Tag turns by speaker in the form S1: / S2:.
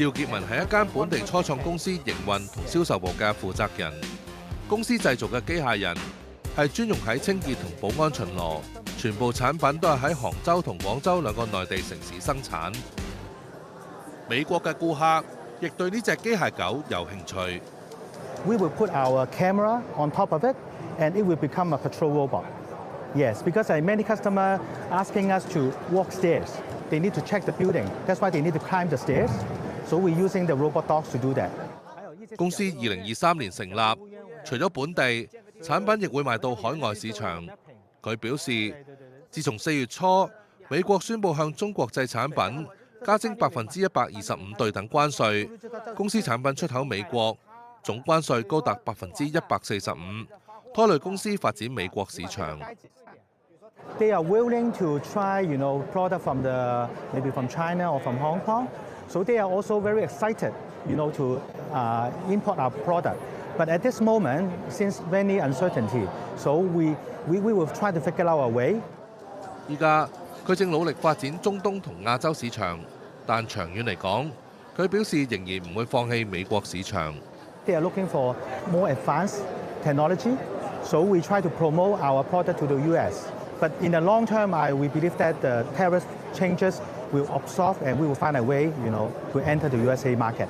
S1: 趙傑文係一間本地初創公司營運同銷售部嘅負責人。公司製造嘅機械人係專用喺清潔同保安巡邏，全部產品都係喺杭州同廣州兩個內地城市生產。美國嘅顧客亦對呢隻機械狗有興趣。
S2: We will put our camera on top of it, and it will become a patrol robot. Yes, because many customers asking us to walk stairs. They need to check the building. That's why they need to climb the stairs. So we're using the robot dogs to do that.
S1: 公司2023年成立，除咗本地產品，亦會賣到海外市場。佢表示，自從4月初美國宣布向中國製產品加徵125%對等關稅，公司產品出口美國總關稅高達145%，拖累公司發展美國市場。
S2: They are willing to try, product maybe from China or from Hong Kong. So they are also very excited, to import our product. But at this moment, since many uncertainty, so we will try to figure out a way.
S1: 依家佢正努力發展中東同亞洲市場，但長遠嚟講，佢表示仍然唔會放棄美國市場。
S2: They are looking for more advanced technology, so we try to promote our product to the US. But in the long term, we believe that the tariff changes will absorb and we will find a way, to enter the USA market.